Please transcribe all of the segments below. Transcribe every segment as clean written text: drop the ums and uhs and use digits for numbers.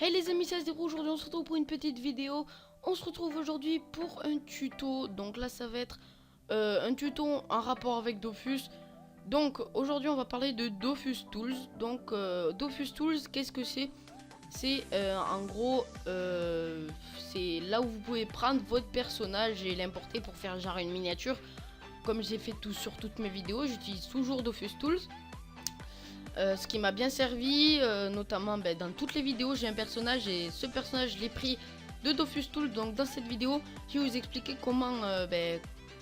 Hey les amis, c'est Zero. Aujourd'hui on se retrouve pour une petite vidéo. On se retrouve aujourd'hui pour un tuto. Donc là ça va être un tuto en rapport avec Dofus. Donc aujourd'hui on va parler de Dofus Tools. Donc Dofus Tools, qu'est-ce que c'est? C'est en gros c'est là où vous pouvez prendre votre personnage et l'importer pour faire genre une miniature. Comme j'ai fait tout sur toutes mes vidéos, j'utilise toujours Dofus Tools. Ce qui m'a bien servi, notamment dans toutes les vidéos j'ai un personnage et ce personnage je l'ai pris de Dofus Tools. Donc dans cette vidéo je vais vous expliquer comment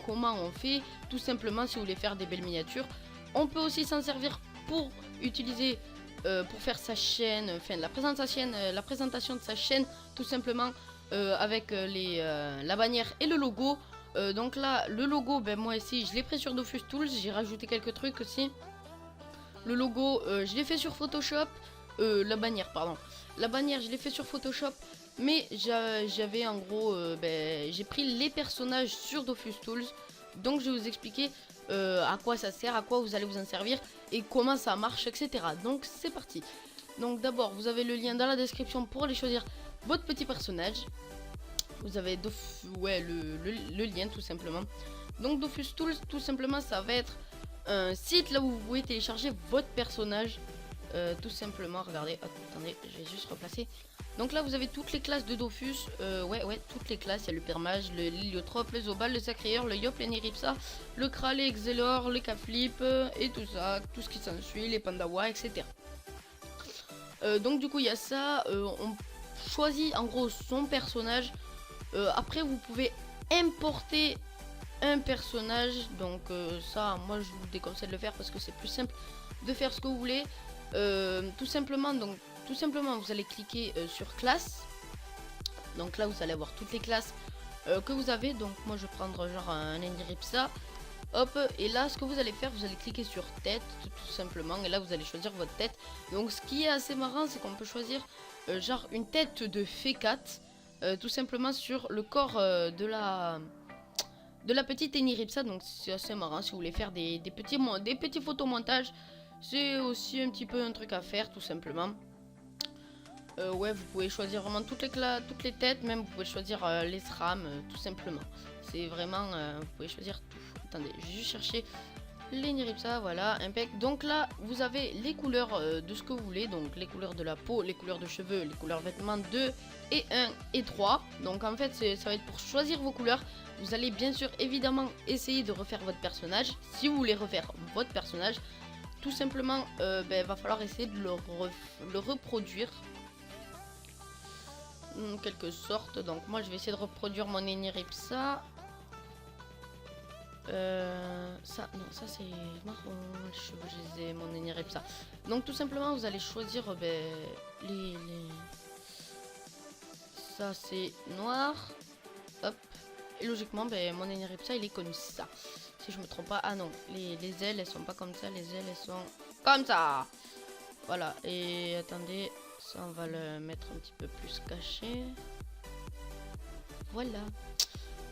on fait tout simplement si vous voulez faire des belles miniatures. On peut aussi s'en servir pour utiliser pour faire sa chaîne, enfin la présentation de sa chaîne tout simplement avec la bannière et le logo. Donc là le logo, moi ici je l'ai pris sur Dofus Tools, j'ai rajouté quelques trucs aussi. Le logo, je l'ai fait sur Photoshop. La bannière, pardon. La bannière, je l'ai fait sur Photoshop. Mais j'avais en gros, j'ai pris les personnages sur Dofus Tools. Donc je vais vous expliquer à quoi ça sert, à quoi vous allez vous en servir et comment ça marche, etc. Donc c'est parti. Donc d'abord, vous avez le lien dans la description pour aller choisir votre petit personnage. Vous avez le lien tout simplement. Donc Dofus Tools, tout simplement, ça va être un site là où vous pouvez télécharger votre personnage tout simplement. Regardez, attendez, je vais juste replacer. Donc là vous avez toutes les classes de Dofus, toutes les classes. Il y a le permage, le l'héliotrope, le zobal, le sacréeur, le yop, l'eniripsa, le kral, les xelor, les capflip et tout ça, tout ce qui s'ensuit, les pandawa, etc. Donc du coup il y a ça, on choisit en gros son personnage. Après vous pouvez importer un personnage, donc ça moi je vous déconseille de le faire parce que c'est plus simple de faire ce que vous voulez. Tout simplement vous allez cliquer sur classe. Donc là vous allez avoir toutes les classes que vous avez. Donc moi je vais prendre genre un eniripsa, hop, et là ce que vous allez faire, vous allez cliquer sur tête tout simplement, et là vous allez choisir votre tête. Donc ce qui est assez marrant, c'est qu'on peut choisir genre une tête de Fécat tout simplement sur le corps de la petite eniripsa. Donc c'est assez marrant si vous voulez faire des petits photomontages. C'est aussi un petit peu un truc à faire tout simplement. Vous pouvez choisir vraiment toutes les têtes, même vous pouvez choisir les SRAM tout simplement. C'est vraiment, vous pouvez choisir tout. Attendez, je vais juste chercher l'eniripsa, voilà, impec. Donc là vous avez les couleurs de ce que vous voulez, donc les couleurs de la peau, les couleurs de cheveux, les couleurs vêtements 2 et 1 et 3. Donc en fait ça va être pour choisir vos couleurs. Vous allez bien sûr évidemment essayer de refaire votre personnage. Si vous voulez refaire votre personnage, tout simplement va falloir essayer de le reproduire en quelque sorte. Donc moi je vais essayer de reproduire mon eniripsa. Ça c'est marron, les cheveux je les ai, mon eniripsa. Donc tout simplement vous allez choisir ça c'est noir, hop, et logiquement mon eniripsa il est comme ça, si je me trompe pas. Ah non, les ailes elles sont pas comme ça, les ailes elles sont comme ça, voilà. Et attendez, ça on va le mettre un petit peu plus caché, voilà.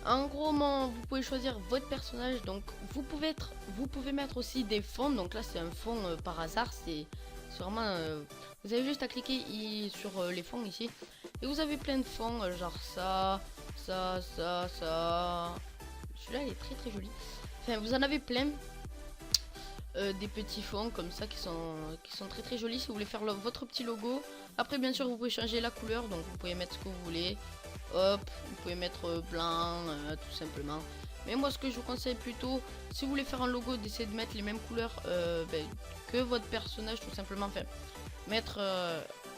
En gros, vous pouvez choisir votre personnage. Donc vous pouvez mettre aussi des fonds. Donc là c'est un fond par hasard. C'est vraiment vous avez juste à cliquer sur les fonds ici. Et vous avez plein de fonds, genre ça. Celui-là il est très très joli. Enfin vous en avez plein. Des petits fonds comme ça qui sont très très jolis si vous voulez faire votre petit logo. Après bien sûr vous pouvez changer la couleur. Donc vous pouvez mettre ce que vous voulez. Hop, vous pouvez mettre blanc tout simplement. Mais moi ce que je vous conseille plutôt, si vous voulez faire un logo, d'essayer de mettre les mêmes couleurs que votre personnage tout simplement. Enfin, mettre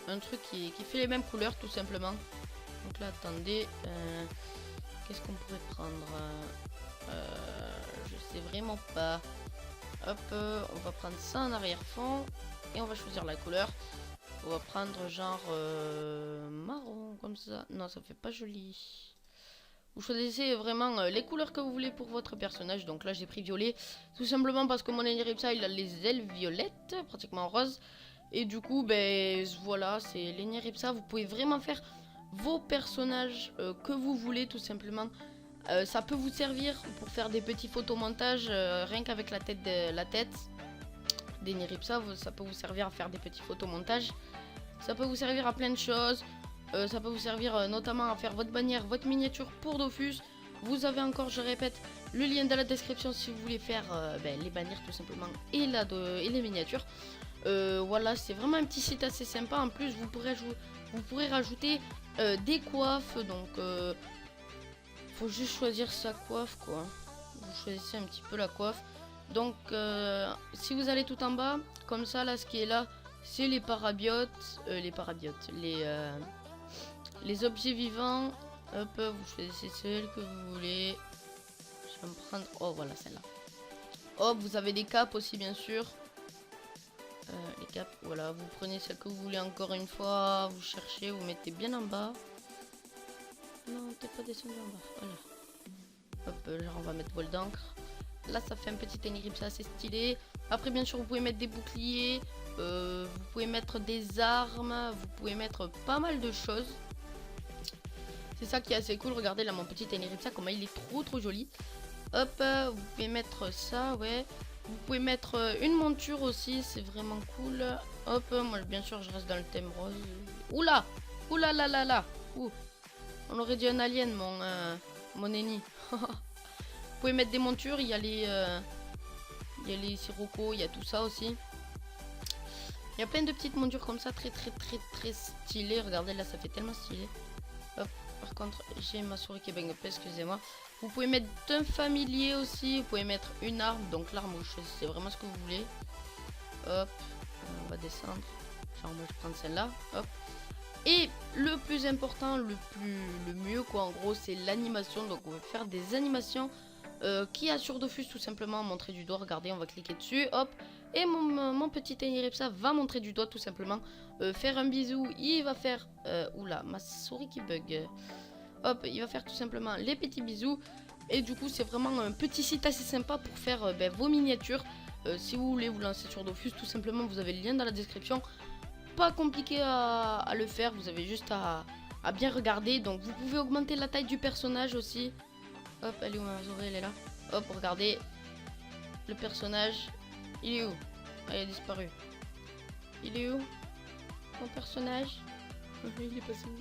un truc qui fait les mêmes couleurs tout simplement. Donc là attendez, qu'est-ce qu'on pourrait prendre, je sais vraiment pas. Hop, on va prendre ça en arrière-fond et on va choisir la couleur. On va prendre genre marron comme ça. Non, ça fait pas joli. Vous choisissez vraiment les couleurs que vous voulez pour votre personnage. Donc là j'ai pris violet, tout simplement parce que mon eniripsa il a les ailes violettes, pratiquement rose. Et du coup voilà, c'est l'eniripsa. Vous pouvez vraiment faire vos personnages que vous voulez tout simplement. Ça peut vous servir pour faire des petits photomontages rien qu'avec la tête d'eniripsa. Ça peut vous servir à faire des petits photomontages. Ça peut vous servir à plein de choses. Ça peut vous servir notamment à faire votre bannière, votre miniature pour Dofus. Vous avez encore, je répète, le lien dans la description si vous voulez faire les bannières tout simplement et les miniatures. Voilà, c'est vraiment un petit site assez sympa. En plus, vous pourrez rajouter des coiffes. Donc, faut juste choisir sa coiffe, quoi. Vous choisissez un petit peu la coiffe. Donc, si vous allez tout en bas, comme ça, là, ce qui est là, c'est les parabiotes, les objets vivants. Hop, vous choisissez celle que vous voulez. Je vais me prendre. Oh, voilà celle-là. Hop, vous avez des capes aussi, bien sûr. Les capes, voilà, vous prenez celle que vous voulez encore une fois. Vous cherchez, vous mettez bien en bas. Non, t'es pas descendu en bas. Voilà. Hop, genre on va mettre bol d'encre. Là, ça fait un petit Eniripsa assez stylé. Après, bien sûr, vous pouvez mettre des boucliers. Vous pouvez mettre des armes. Vous pouvez mettre pas mal de choses. C'est ça qui est assez cool. Regardez là mon petit Eniripsa, comment il est trop joli. Hop, vous pouvez mettre ça, ouais. Vous pouvez mettre une monture aussi, c'est vraiment cool. Hop, moi bien sûr je reste dans le thème rose. Oula, oula là là là. Ouh. On aurait dit un alien mon ennemi. Vous pouvez mettre des montures, il y a les siroco, il y a tout ça aussi. Il y a plein de petites montures comme ça, très stylées. Regardez là, ça fait tellement stylé. Hop, par contre, j'ai ma souris qui baigne, excusez-moi. Vous pouvez mettre un familier aussi, vous pouvez mettre une arme, donc l'arme, vous choisissez vraiment ce que vous voulez. Hop, on va descendre. Genre, moi je prends celle-là, hop. Et le plus important, le mieux quoi, en gros, c'est l'animation. Donc on va faire des animations qui a sur Dofus tout simplement, montrer du doigt. Regardez, on va cliquer dessus, hop. Et mon petit Eniripsa va montrer du doigt tout simplement. Faire un bisou, il va faire... oula, ma souris qui bug. Hop, il va faire tout simplement les petits bisous. Et du coup, c'est vraiment un petit site assez sympa pour faire vos miniatures. Si vous voulez vous lancer sur Dofus, tout simplement, vous avez le lien dans la description. Pas compliqué à le faire, vous avez juste à bien regarder. Donc, vous pouvez augmenter la taille du personnage aussi. Hop, elle est où ma souris? Elle est là. Hop, regardez. Le personnage, il est où? Ah, il a disparu. Il est où mon personnage? Il est passé où?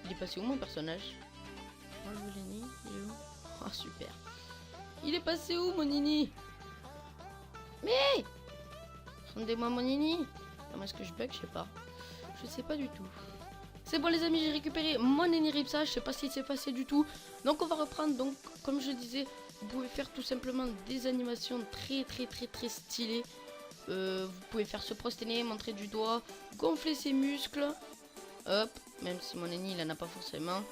Il est passé où mon personnage? Moi je l'ai mis, il est où? Ah super. Il est passé où mon nini? Mais rendez-moi mon nini. Comment est-ce que je bug? Je sais pas. Je sais pas du tout. C'est bon les amis, j'ai récupéré mon Eniripsa. Je sais pas s'il s'est passé du tout. Donc on va reprendre. Donc comme je disais, vous pouvez faire tout simplement des animations très stylées. Vous pouvez faire se prosterner, montrer du doigt, gonfler ses muscles. Hop, même si mon ennemi il en a pas forcément.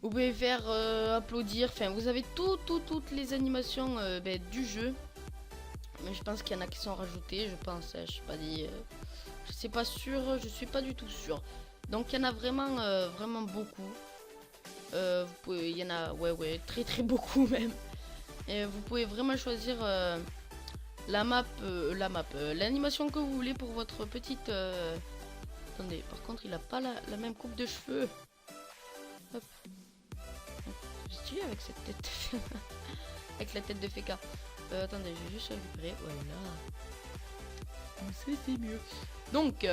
Vous pouvez faire applaudir. Enfin, vous avez toutes les animations du jeu. Mais je pense qu'il y en a qui sont rajoutées. Je pense, je suis pas dit. Je sais pas sûr. Je suis pas du tout sûr. Donc il y en a vraiment beaucoup. Il y en a ouais très beaucoup même. Et vous pouvez vraiment choisir l'animation que vous voulez pour votre petite. Attendez, par contre il a pas la même coupe de cheveux. Hop. C'est stylé avec cette tête. Avec la tête de Feka. Attendez, je vais juste récupérer. Voilà. C'est mieux. Donc,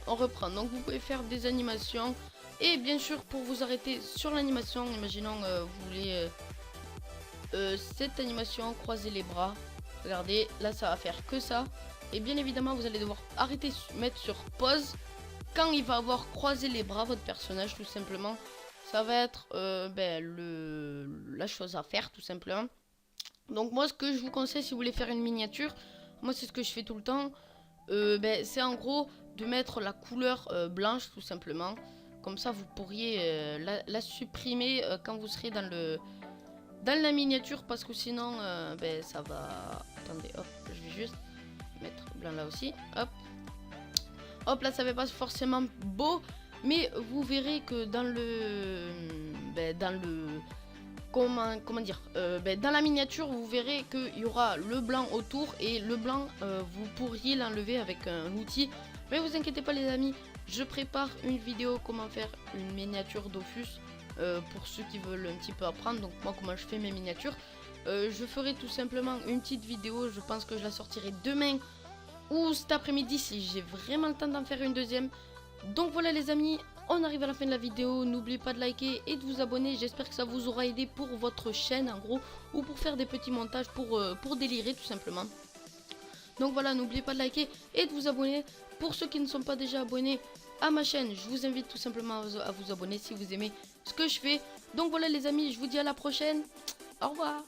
on reprend. Donc, vous pouvez faire des animations. Et bien sûr, pour vous arrêter sur l'animation, imaginons vous voulez cette animation, croiser les bras. Regardez, là ça va faire que ça. Et bien évidemment, vous allez devoir arrêter, mettre sur pause quand il va avoir croisé les bras, votre personnage, tout simplement. Ça va être la chose à faire, tout simplement. Donc moi, ce que je vous conseille, si vous voulez faire une miniature, moi c'est ce que je fais tout le temps. C'est en gros de mettre la couleur blanche, tout simplement. Comme ça, vous pourriez la supprimer quand vous serez dans la miniature, parce que sinon, ça va... Attendez, hop, je vais juste mettre blanc là aussi, hop là ça fait pas forcément beau, mais vous verrez que dans comment dire, dans la miniature vous verrez qu'il y aura le blanc autour, et le blanc vous pourriez l'enlever avec un outil. Mais vous inquiétez pas les amis, je prépare une vidéo comment faire une miniature Dofus pour ceux qui veulent un petit peu apprendre. Donc moi comment je fais mes miniatures, je ferai tout simplement une petite vidéo. Je pense que je la sortirai demain ou cet après-midi si j'ai vraiment le temps d'en faire une deuxième. Donc voilà les amis, on arrive à la fin de la vidéo. N'oubliez pas de liker et de vous abonner. J'espère que ça vous aura aidé pour votre chaîne en gros, ou pour faire des petits montages pour délirer tout simplement. Donc voilà, n'oubliez pas de liker et de vous abonner. Pour ceux qui ne sont pas déjà abonnés à ma chaîne, je vous invite tout simplement à vous abonner si vous aimez ce que je fais. Donc voilà les amis, je vous dis à la prochaine. Au revoir.